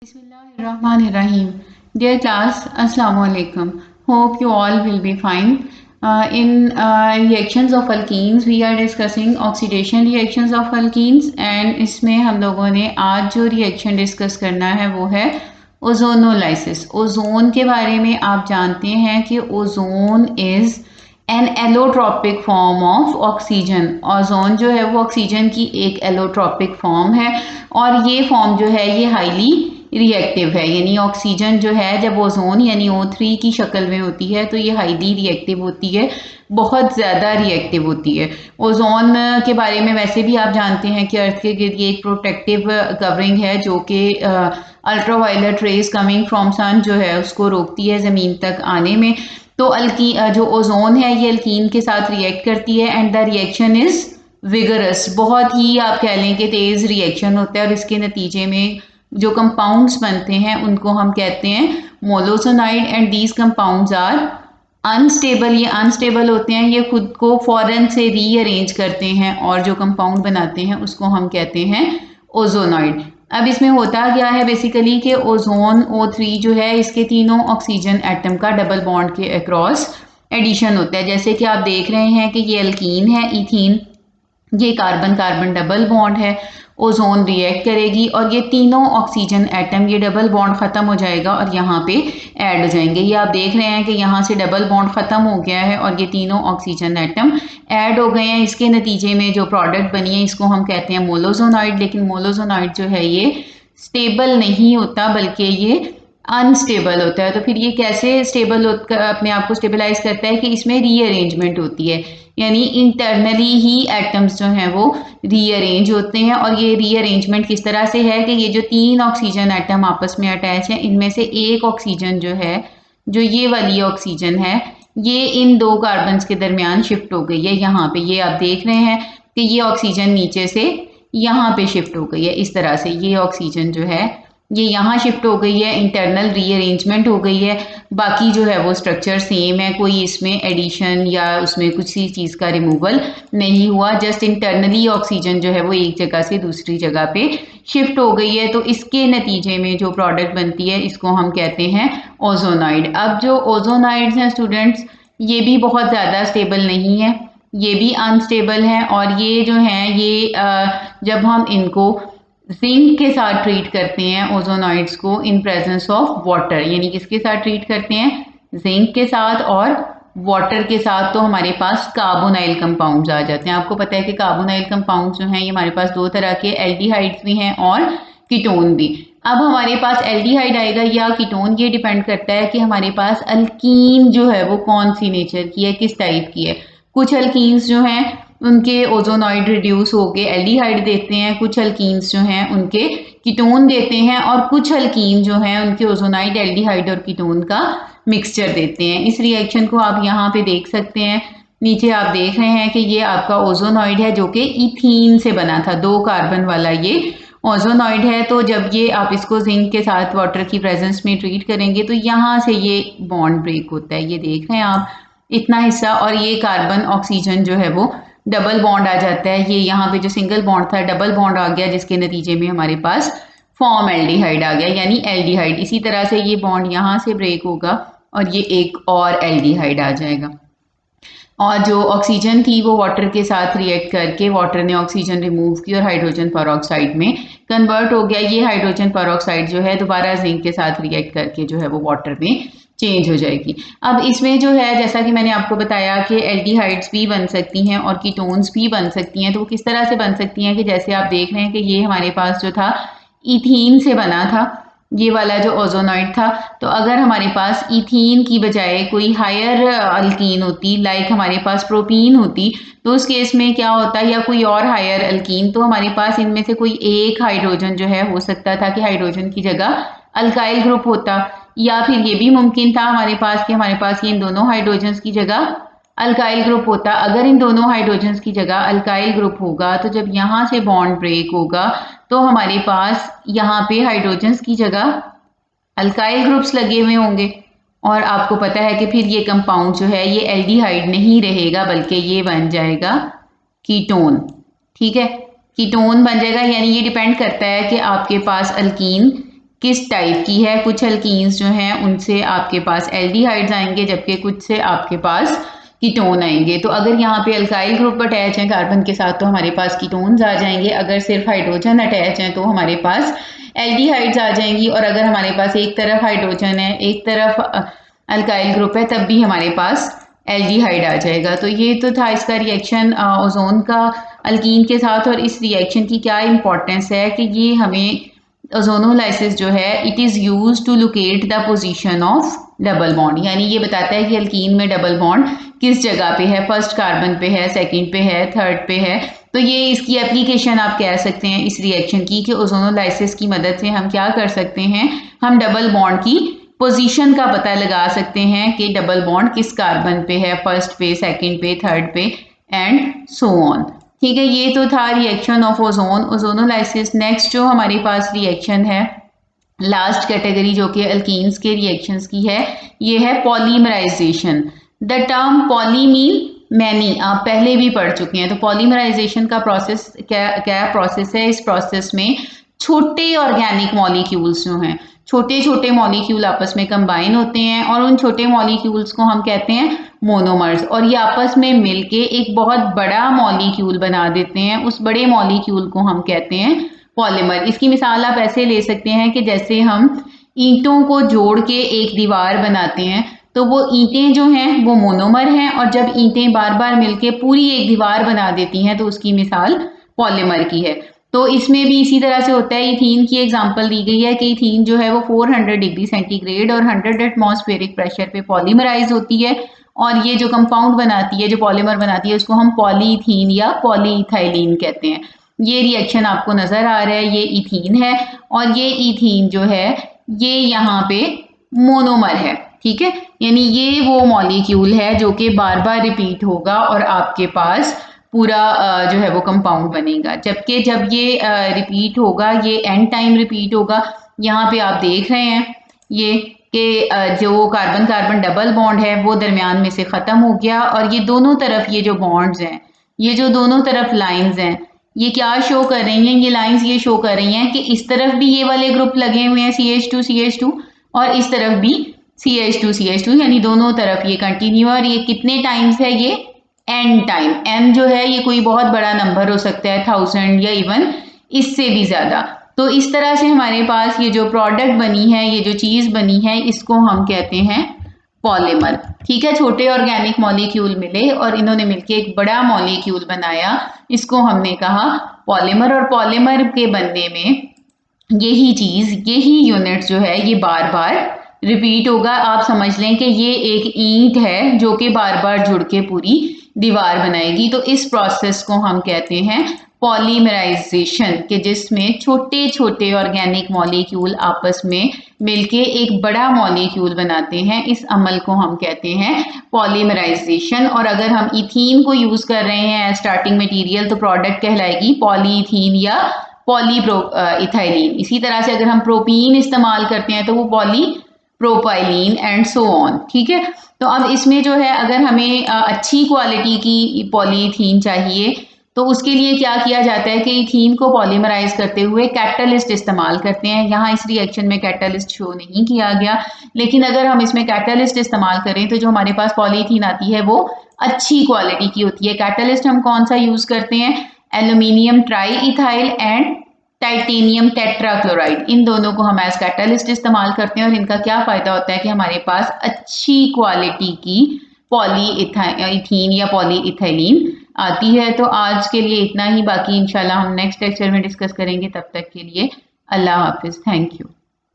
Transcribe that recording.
Bismillahirrahmanirrahim. Dear class, Assalamu alaikum. Hope you all will be fine. In reactions of alkenes, we are discussing oxidation reactions of alkenes and इसमें हम लोगों ने आज जो reaction discuss करना है वो है ओजोनोलाइसिस। ओजोन के बारे में आप जानते हैं कि ozone is an allotropic form of oxygen. Ozone जो है वो ऑक्सीजन की एक एलोट्रॉपिक फॉर्म है और ये फॉर्म जो है ये हाईली रिएक्टिव है, यानी ऑक्सीजन जो है जब ओजोन यानी O3 की शक्ल में होती है तो ये हाईली रिएक्टिव होती है, बहुत ज़्यादा रिएक्टिव होती है। ओजोन के बारे में वैसे भी आप जानते हैं कि अर्थ के गिर्द ये एक प्रोटेक्टिव कवरिंग है जो कि ultraviolet rays coming from sun जो है उसको रोकती है ज़मीन तक आने में। तो जो ओजोन है ये अल्कीन के साथ रिएक्ट करती है and the reaction is vigorous, बहुत ही आप कह लें कि तेज़ रिएक्शन होता है और इसके नतीजे में जो कंपाउंड्स बनते हैं उनको हम कहते हैं molozonide and these compounds are unstable. ये अनस्टेबल होते हैं, ये खुद को फौरन से रीअरेंज करते हैं और जो कंपाउंड बनाते हैं उसको हम कहते हैं ओजोनॉइड। अब इसमें होता क्या है बेसिकली कि ओजोन O3 जो है इसके तीनों ऑक्सीजन एटम का डबल बॉन्ड के अक्रॉस एडिशन होता है। जैसे कि आप देख रहे हैं कि ये अल्कीन है इथीन, ये कार्बन कार्बन डबल बॉन्ड है, ओजोन रिएक्ट करेगी और ये तीनों ऑक्सीजन एटम ये डबल बॉन्ड ख़त्म हो जाएगा और यहाँ पे ऐड हो जाएंगे। ये आप देख रहे हैं कि यहाँ से डबल बॉन्ड ख़त्म हो गया है और ये तीनों ऑक्सीजन एटम ऐड हो गए हैं। इसके नतीजे में जो प्रोडक्ट बनी है इसको हम कहते हैं मोलोसोनाइड। लेकिन मोलोसोनाइड जो है ये स्टेबल नहीं होता बल्कि ये अनस्टेबल होता है। तो फिर ये कैसे स्टेबल अपने आप को स्टेबलाइज करता है कि इसमें रीअरेंजमेंट होती है, यानी इंटरनली ही एटम्स जो हैं वो रीअरेंज होते हैं। और ये रीअरेंजमेंट किस तरह से है कि ये जो तीन ऑक्सीजन एटम आपस में अटैच हैं इनमें से एक ऑक्सीजन जो है, जो ये वाली ऑक्सीजन है, ये इन दो कार्बन्स के दरमियान शिफ्ट हो गई है। यहाँ पे ये आप देख रहे हैं कि ये ऑक्सीजन नीचे से यहाँ पे शिफ्ट हो गई है। इस तरह से ये ऑक्सीजन जो है ये यहाँ शिफ्ट हो गई है, इंटरनल रीअरेंजमेंट हो गई है। बाकी जो है वो स्ट्रक्चर सेम है, कोई इसमें एडिशन या उसमें किसी चीज़ का रिमूवल नहीं हुआ, जस्ट इंटरनली ऑक्सीजन जो है वो एक जगह से दूसरी जगह पे शिफ्ट हो गई है। तो इसके नतीजे में जो प्रोडक्ट बनती है इसको हम कहते हैं ओजोनाइड। अब जो ओजोनाइड्स हैं स्टूडेंट्स, ये भी बहुत ज़्यादा स्टेबल नहीं है, ये भी अनस्टेबल है और ये जो हैं ये जब हम इनको जिंक के साथ ट्रीट करते हैं ओजोनॉइड्स को इन प्रेजेंस ऑफ वाटर, यानी किसके साथ ट्रीट करते हैं, जिंक के साथ और वाटर के साथ, तो हमारे पास कार्बोनाइल कंपाउंड्स आ जाते हैं। आपको पता है कि कार्बोनाइल कंपाउंड्स जो हैं ये हमारे पास दो तरह के, एल्डिहाइड्स भी हैं और कीटोन भी। अब हमारे पास एल्डिहाइड आएगा या कीटोन, ये डिपेंड करता है कि हमारे पास अल्कीन जो है वो कौन सी नेचर की है, किस टाइप की है। कुछ अल्कीन्स जो हैं उनके ओजोनॉइड रिड्यूस होके एल्डिहाइड देते हैं, कुछ अल्कीन्स जो हैं उनके कीटोन देते हैं और कुछ अल्कीन जो हैं उनके ओजोनाइड एल्डिहाइड और कीटोन का मिक्सचर देते हैं। इस रिएक्शन को आप यहाँ पे देख सकते हैं, नीचे आप देख रहे हैं कि ये आपका ओजोनॉइड है जो कि इथीन से बना था, 2 कार्बन वाला ये ओजोनॉइड है। तो जब ये आप इसको जिंक के साथ वाटर की प्रेजेंस में ट्रीट करेंगे तो यहाँ से ये बॉन्ड ब्रेक होता है, ये देख रहे हैं आप इतना हिस्सा, और ये कार्बन ऑक्सीजन जो है वो डबल बॉन्ड आ जाता है। ये यहाँ पे जो सिंगल बॉन्ड था डबल बॉन्ड आ गया, जिसके नतीजे में हमारे पास फॉर्म एल्डिहाइड आ गया, यानी एल्डिहाइड। इसी तरह से ये बॉन्ड यहाँ से ब्रेक होगा और ये एक और एल्डिहाइड आ जाएगा। और जो ऑक्सीजन थी वो वाटर के साथ रिएक्ट करके वाटर ने ऑक्सीजन रिमूव की और हाइड्रोजन पेरोक्साइड में कन्वर्ट हो गया। ये हाइड्रोजन पेरोक्साइड जो है दोबारा जिंक के साथ रिएक्ट करके जो है वो वाटर में चेंज हो जाएगी। अब इसमें जो है जैसा कि मैंने आपको बताया कि एल्डिहाइड्स भी बन सकती हैं और कीटोन्स भी बन सकती हैं। तो वो किस तरह से बन सकती हैं कि जैसे आप देख रहे हैं कि ये हमारे पास जो था इथीन से बना था, ये वाला जो ओजोनॉइड था। तो अगर हमारे पास इथीन की बजाय कोई हायर अल्कीन होती, लाइक हमारे पास प्रोपीन होती, तो उस केस में क्या होता, या कोई और हायर अल्कीन, तो हमारे पास इनमें से कोई एक हाइड्रोजन जो है हो सकता था कि हाइड्रोजन की जगह अल्काइल ग्रुप होता, या फिर ये भी मुमकिन था हमारे पास कि हमारे पास ये इन दोनों हाइड्रोजन्स की जगह अल्काइल ग्रुप होता। अगर इन दोनों हाइड्रोजन्स की जगह अल्काइल ग्रुप होगा तो जब यहाँ से बॉन्ड ब्रेक होगा तो हमारे पास यहाँ पे हाइड्रोजन्स की जगह अल्काइल ग्रुप्स लगे हुए होंगे और आपको पता है कि फिर ये कंपाउंड जो है ये एल्डिहाइड नहीं रहेगा बल्कि ये बन जाएगा कीटोन। ठीक है, कीटोन बन जाएगा, यानी ये डिपेंड करता है कि आपके पास अल्कीन किस टाइप की है। कुछ अल्कीन्स जो हैं उनसे आपके पास एल्डिहाइड्स आएंगे, जबकि कुछ से आपके पास कीटोन आएंगे। तो अगर यहाँ पे अल्काइल ग्रुप अटैच है कार्बन के साथ तो हमारे पास कीटोन्स आ जाएंगे, अगर सिर्फ हाइड्रोजन अटैच है तो हमारे पास एल्डिहाइड्स आ जाएंगी, और अगर हमारे पास एक तरफ हाइड्रोजन है एक तरफ अल्काइल ग्रुप है तब भी हमारे पास एल्डिहाइड आ जाएगा। तो ये तो था इसका रिएक्शन ओजोन का अल्कीन के साथ। और इस रिएक्शन की क्या इंपॉर्टेंस है कि ये हमें ओजोनोलाइसिस जो है it is use to locate the position of double bond, यानी ये बताता है कि अल्कीन में डबल बॉन्ड किस जगह पे है, फर्स्ट कार्बन पे है, सेकंड पे है, थर्ड पे है। तो ये इसकी एप्लीकेशन आप कह सकते हैं इस रिएक्शन की कि ओजोनोलाइसिस की मदद से हम क्या कर सकते हैं, हम डबल बॉन्ड की पोजीशन का पता लगा सकते हैं कि डबल बॉन्ड किस कार्बन पे है, फर्स्ट पे, सेकंड पे, थर्ड पे एंड सो ऑन। ठीक है, ये तो था reaction of ozone, ozonolysis. Next जो हमारे पास रिएक्शन है, लास्ट कैटेगरी जो कि अल्कीन्स के रिएक्शंस की है, ये है polymerisation. The term poly mean many, आप पहले भी पढ़ चुके हैं। तो पॉलीमराइजेशन का प्रोसेस क्या प्रोसेस है, इस प्रोसेस में छोटे ऑर्गेनिक मॉलिक्यूल्स जो हैं, छोटे छोटे मॉलिक्यूल आपस में कंबाइन होते हैं और उन छोटे मॉलिक्यूल्स को हम कहते हैं मोनोमर्स, और ये आपस में मिलके एक बहुत बड़ा मॉलिक्यूल बना देते हैं। उस बड़े मॉलिक्यूल को हम कहते हैं पॉलीमर। इसकी मिसाल आप ऐसे ले सकते हैं कि जैसे हम ईंटों को जोड़ के एक दीवार बनाते हैं, तो वो ईंटें जो हैं वो मोनोमर हैं, और जब ईंटें बार बार मिलके पूरी एक दीवार बना देती हैं तो उसकी मिसाल पॉलीमर की है। तो इसमें भी इसी तरह से होता है। इथीन की एग्जांपल दी गई है कि इथीन जो है वो 400 डिग्री सेंटीग्रेड और 100 एटमॉस्फेरिक प्रेशर पे पॉलीमराइज होती है, और ये जो कंपाउंड बनाती है, जो पॉलीमर बनाती है, उसको हम पॉलीइथीन या पॉलीइथाइलीन कहते हैं। ये रिएक्शन आपको नजर आ रहा है, ये इथीन है, और ये इथीन जो है ये यहाँ पे मोनोमर है। ठीक है, यानी ये वो मॉलिक्यूल है जो कि बार बार रिपीट होगा और आपके पास पूरा जो है वो कंपाउंड बनेगा। जबकि जब ये रिपीट होगा, ये एंड टाइम रिपीट होगा, यहाँ पे आप देख रहे हैं ये कि जो कार्बन कार्बन डबल बॉन्ड है वो दरमियान में से खत्म हो गया, और ये दोनों तरफ ये जो बॉन्ड्स हैं, ये जो दोनों तरफ लाइंस हैं, ये क्या शो कर रही हैं, ये लाइंस ये शो कर रही हैं कि इस तरफ भी ये वाले ग्रुप लगे हुए हैं CH2 CH2, और इस तरफ भी CH2 CH2, यानी दोनों तरफ ये कंटिन्यू। और ये कितने टाइम्स है, ये एन टाइम। एन जो है ये कोई बहुत बड़ा नंबर हो सकता है, 1000 या इवन इससे भी ज्यादा। तो इस तरह से हमारे पास ये जो प्रोडक्ट बनी है, ये जो चीज बनी है, इसको हम कहते हैं पॉलीमर। ठीक है, छोटे ऑर्गेनिक मॉलिक्यूल मिले और इन्होंने मिलकर एक बड़ा मॉलिक्यूल बनाया, इसको हमने कहा पॉलीमर। और पॉलीमर के बनने में यही चीज, यही यूनिट जो है ये बार बार रिपीट होगा। आप समझ लें कि ये एक ईंट है जो कि बार बार जुड़ के पूरी दीवार बनाएगी। तो इस प्रोसेस को हम कहते हैं पॉलीमराइजेशन, के जिसमें छोटे छोटे ऑर्गेनिक मॉलिक्यूल आपस में मिलके एक बड़ा मॉलिक्यूल बनाते हैं। इस अमल को हम कहते हैं पॉलीमराइजेशन। और अगर हम इथीन को यूज कर रहे हैं स्टार्टिंग मटेरियल तो प्रोडक्ट कहलाएगी पॉलीइथीन या पॉलीइथाइलीन। इसी तरह से अगर हम प्रोपीन इस्तेमाल करते हैं तो वो poly propylene and so on. ठीक है, तो अब इसमें जो है अगर हमें अच्छी क्वालिटी की पॉलीइथीन चाहिए तो उसके लिए क्या किया जाता है कि इथीन को पॉलीमराइज करते हुए कैटलिस्ट इस्तेमाल करते हैं। यहाँ इस रिएक्शन में कैटलिस्ट शो नहीं किया गया, लेकिन अगर हम इसमें कैटलिस्ट इस्तेमाल करें तो जो हमारे पास पॉलीइथीन आती है वो अच्छी क्वालिटी की होती है। कैटलिस्ट हम कौन सा यूज करते हैं, aluminium triethyl and titanium tetrachloride, इन दोनों को हम एज कैटलिस्ट इस्तेमाल करते हैं। और इनका क्या फायदा होता है कि हमारे पास अच्छी क्वालिटी की पॉलीइथीन या पॉलीइथाइलीन आती है। तो आज के लिए इतना ही, बाकी इंशाल्लाह हम नेक्स्ट लेक्चर में डिस्कस करेंगे। तब तक के लिए अल्लाह हाफिज, थैंक यू।